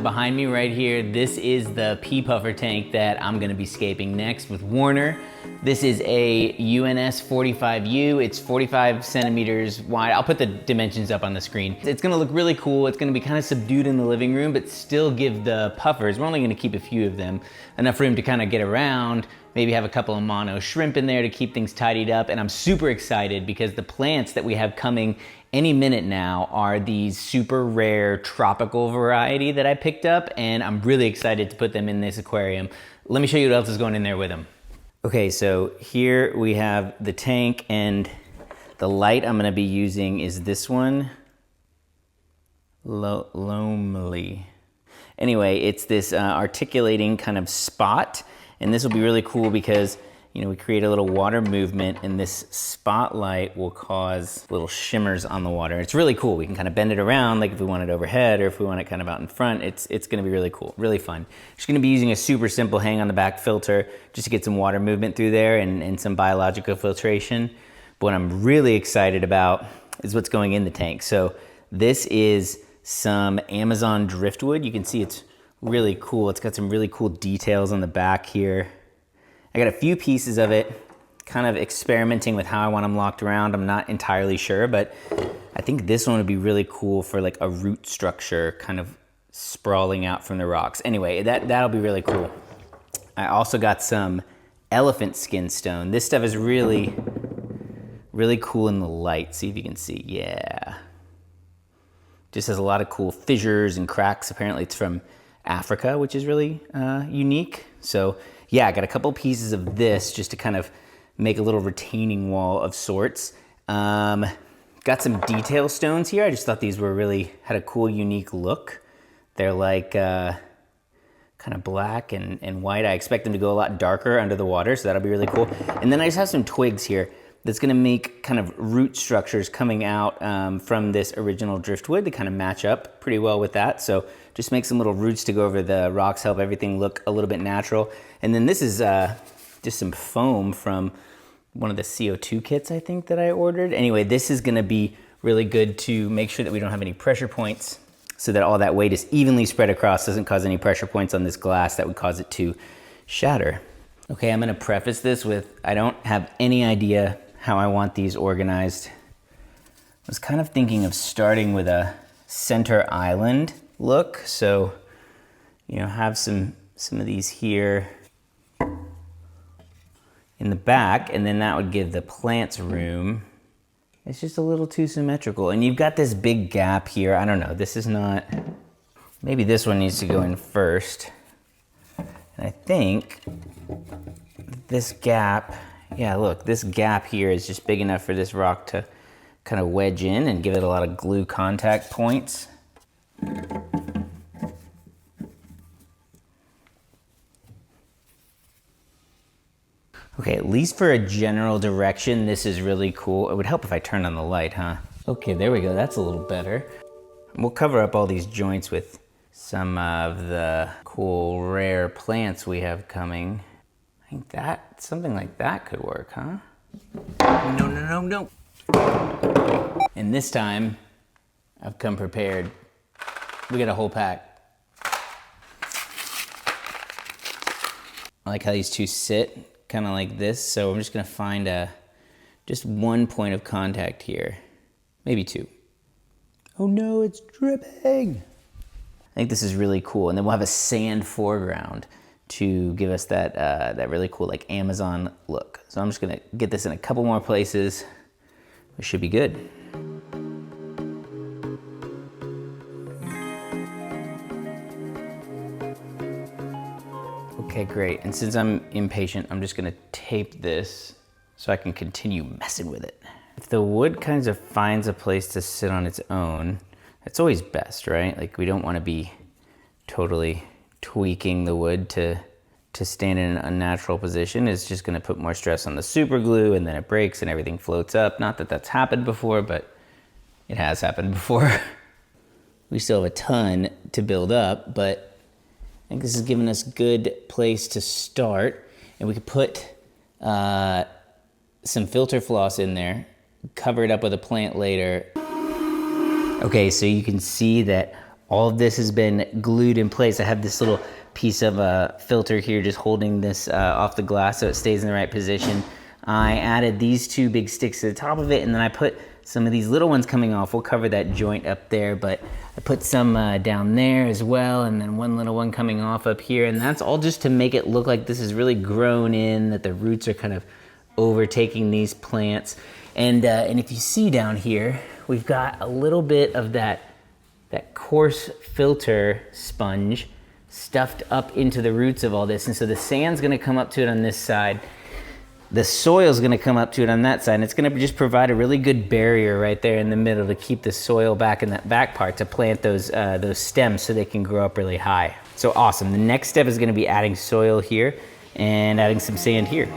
behind me right here, this is the PUFFER tank that I'm gonna be scaping next with Warner. This is a UNS 45U. It's 45 centimeters wide. I'll put the dimensions up on the screen. It's gonna look really cool. It's gonna be kind of subdued in the living room, but still give the puffers, we're only gonna keep a few of them, enough room to kind of get around, maybe have a couple of mono shrimp in there to keep things tidied up. And I'm super excited because the plants that we have coming any minute now are these super rare tropical variety that I picked up, and I'm really excited to put them in this aquarium. Let me show you what else is going in there with them. Okay, so here we have the tank, and the light I'm gonna be using is this one, Lomely. Anyway, it's this articulating kind of spot, and this will be really cool because we create a little water movement, and this spotlight will cause little shimmers on the water. It's really cool. We can kind of bend it around, like if we want it overhead or if we want it kind of out in front. It's gonna be really cool, really fun. Just gonna be using a super simple hang on the back filter just to get some water movement through there and some biological filtration. But what I'm really excited about is what's going in the tank. So this is some Amazon driftwood. You can see it's really cool. It's got some really cool details on the back here. I got a few pieces of it, kind of experimenting with how I want them locked around. I'm not entirely sure, but I think this one would be really cool for like a root structure kind of sprawling out from the rocks. Anyway, that'll be really cool. I also got some elephant skin stone. This stuff is really, really cool in the light. See if you can see, yeah. Just has a lot of cool fissures and cracks. Apparently it's from Africa, which is really unique. So yeah, I got a couple pieces of this just to kind of make a little retaining wall of sorts. Got some detail stones here. I just thought these were really, had a cool, unique look. They're like kind of black and white. I expect them to go a lot darker under the water, so that'll be really cool. And then I just have some twigs here that's gonna make kind of root structures coming out from this original driftwood to kind of match up pretty well with that. So just make some little roots to go over the rocks, help everything look a little bit natural. And then this is just some foam from one of the CO2 kits, I think, that I ordered. Anyway, this is gonna be really good to make sure that we don't have any pressure points so that all that weight is evenly spread across, doesn't cause any pressure points on this glass that would cause it to shatter. Okay, I'm gonna preface this with, I don't have any idea how I want these organized. I was kind of thinking of starting with a center island look. So, have some of these here in the back, and then that would give the plants room. It's just a little too symmetrical. And you've got this big gap here. I don't know, this is not, maybe this one needs to go in first. And I think this gap, yeah, look, this gap here is just big enough for this rock to kind of wedge in and give it a lot of glue contact points. Okay, at least for a general direction, this is really cool. It would help if I turned on the light, huh? Okay, there we go, that's a little better. We'll cover up all these joints with some of the cool rare plants we have coming. I think that, something like that could work, huh? No. And this time, I've come prepared. We got a whole pack. I like how these two sit, kind of like this. So I'm just gonna find just one point of contact here. Maybe two. Oh no, it's dripping. I think this is really cool. And then we'll have a sand foreground to give us that really cool like Amazon look. So I'm just gonna get this in a couple more places. It should be good. Okay, great. And since I'm impatient, I'm just gonna tape this so I can continue messing with it. If the wood kind of finds a place to sit on its own, that's always best, right? Like we don't wanna be totally tweaking the wood to stand in an unnatural position. It's just gonna put more stress on the super glue, and then it breaks and everything floats up. Not that that's happened before, but it has happened before. We still have a ton to build up, but I think this is giving us good place to start. And we could put some filter floss in there, cover it up with a plant later. Okay, so you can see that All of this has been glued in place. I have this little piece of a filter here just holding this off the glass so it stays in the right position. I added these 2 big sticks to the top of it, and then I put some of these little ones coming off. We'll cover that joint up there, but I put some down there as well, and then one little one coming off up here, and that's all just to make it look like this is really grown in, that the roots are kind of overtaking these plants. And if you see down here, we've got a little bit of that coarse filter sponge stuffed up into the roots of all this, and so the sand's gonna come up to it on this side. The soil's gonna come up to it on that side, and it's gonna just provide a really good barrier right there in the middle to keep the soil back in that back part to plant those stems so they can grow up really high. So awesome. The next step is gonna be adding soil here and adding some sand here.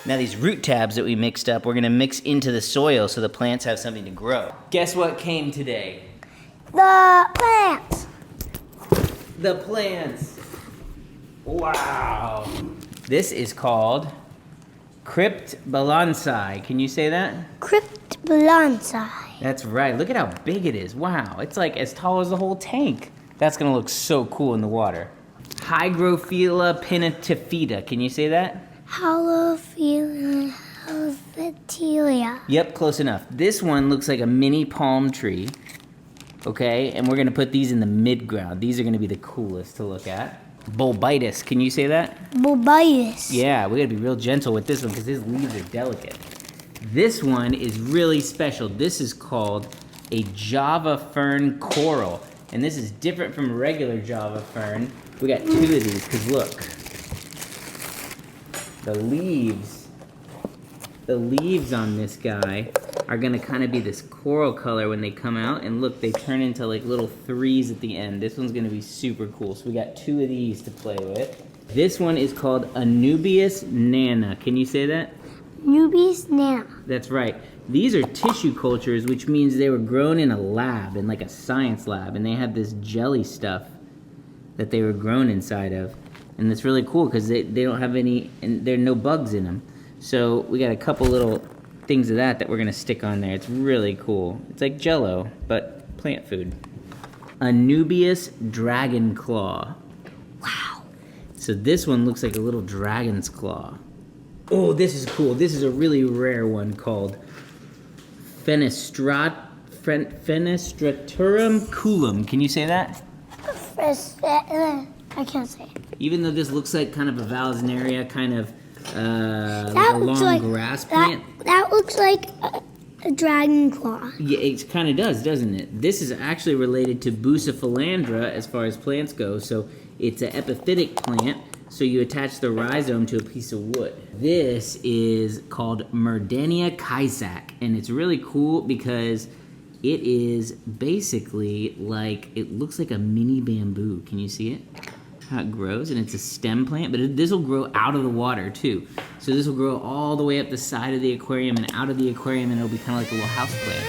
Now these root tabs that we mixed up, we're gonna mix into the soil so the plants have something to grow. Guess what came today? The plants. The plants. Wow. This is called balansae. Can you say that? Balansae. That's right. Look at how big it is. Wow. It's like as tall as the whole tank. That's gonna look so cool in the water. Hygrophila pinnatifida. Can you say that? Hygrophila. Yep, close enough. This one looks like a mini palm tree. Okay, and we're gonna put these in the mid-ground. These are gonna be the coolest to look at. Bolbitis, can you say that? Bolbitis. Yeah, we gotta be real gentle with this one because his leaves are delicate. This one is really special. This is called a Java fern coral. And this is different from regular Java fern. We got 2 of these, because look. The leaves on this guy are gonna kind of be this coral color when they come out, and look, they turn into like little 3s at the end. This one's gonna be super cool. So we got 2 of these to play with. This one is called Anubias nana. Can you say that? Anubias nana. That's right. These are tissue cultures, which means they were grown in a lab, in like a science lab, and they have this jelly stuff that they were grown inside of. And it's really cool because they don't have any, and there are no bugs in them. So we got a couple little things of that we're gonna stick on there. It's really cool. It's like Jell-O, but plant food. Anubias dragon claw. Wow. So this one looks like a little dragon's claw. Oh, this is cool. This is a really rare one called Fenestratarum culum. Can you say that? I can't say it. Even though this looks like kind of a valsnaria, kind of like a long grass plant. That looks like a dragon claw. Yeah, it kind of does, doesn't it? This is actually related to Bucephalandra as far as plants go. So it's an epiphytic plant. So you attach the rhizome to a piece of wood. This is called Murdannia keisak, and it's really cool because it is basically like, it looks like a mini bamboo. Can you see it? How it grows, and it's a stem plant, but this will grow out of the water too. So this will grow all the way up the side of the aquarium and out of the aquarium, and it'll be kind of like a little house plant.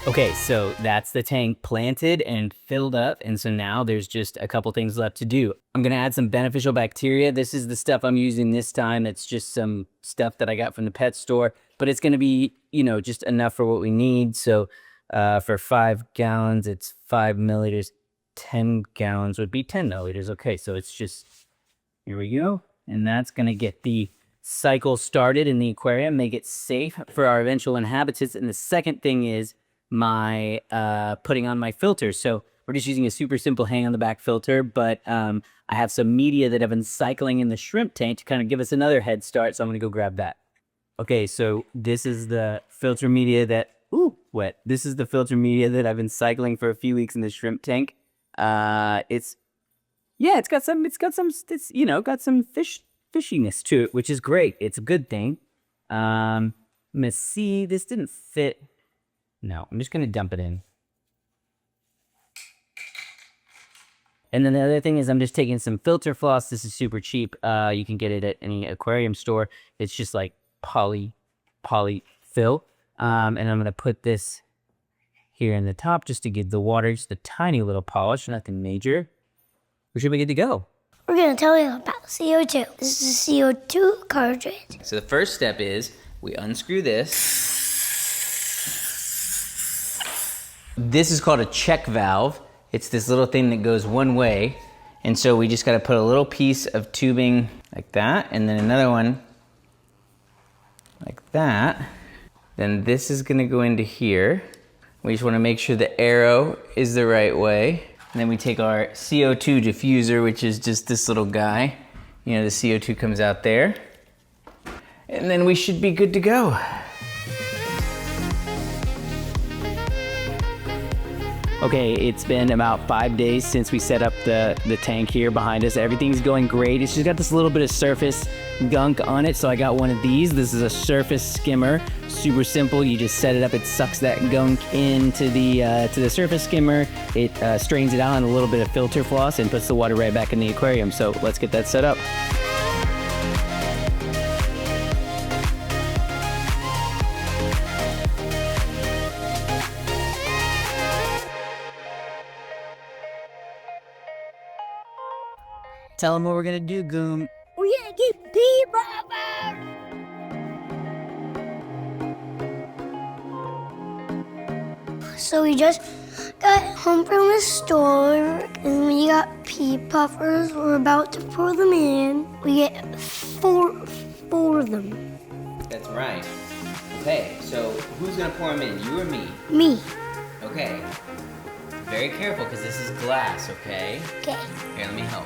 Okay, so that's the tank planted and filled up, and so now there's just a couple things left to do. I'm gonna add some beneficial bacteria. This is the stuff I'm using this time. It's just some stuff that I got from the pet store, but it's gonna be, you know, just enough for what we need. So for 5 gallons, it's 5 milliliters. 10 gallons would be 10 milliliters. Okay, so it's just, here we go. And that's gonna get the cycle started in the aquarium, make it safe for our eventual inhabitants. And the second thing is my putting on my filter. So we're just using a super simple hang on the back filter, but I have some media that I've been cycling in the shrimp tank to kind of give us another head start. So I'm gonna go grab that. Okay, so this is the filter media that, wet. This is the filter media that I've been cycling for a few weeks in the shrimp tank. It's got some fishiness to it, which is great. It's a good thing. I'm gonna see, this didn't fit. No, I'm just gonna dump it in. And then the other thing is I'm just taking some filter floss. This is super cheap. You can get it at any aquarium store. It's just like poly fill. And I'm gonna put this here in the top just to give the water just a tiny little polish, nothing major. We should be good to go. We're going to tell you about CO2. This is a CO2 cartridge. So the first step is we unscrew this. This is called a check valve. It's this little thing that goes one way. And so we just got to put a little piece of tubing like that, and then another one like that. Then this is going to go into here. We just want to make sure the arrow is the right way. And then we take our CO2 diffuser, which is just this little guy. You know, the CO2 comes out there. And then we should be good to go. Okay, it's been about 5 days since we set up the tank here behind us. Everything's going great. It's just got this little bit of surface gunk on it, so I got one of these. This is a surface skimmer. Super simple. You just set it up. It sucks that gunk into the surface skimmer. It strains it out in a little bit of filter floss and puts the water right back in the aquarium. So let's get that set up. Tell them what we're gonna do, Goom. We're going to get pea buffer. So we just got home from the store and we got pea puffers. We're about to pour them in. We get four of them. That's right. Okay, so who's gonna pour them in, you or me? Me. Okay. Very careful, because this is glass, okay? Okay. Here, let me help.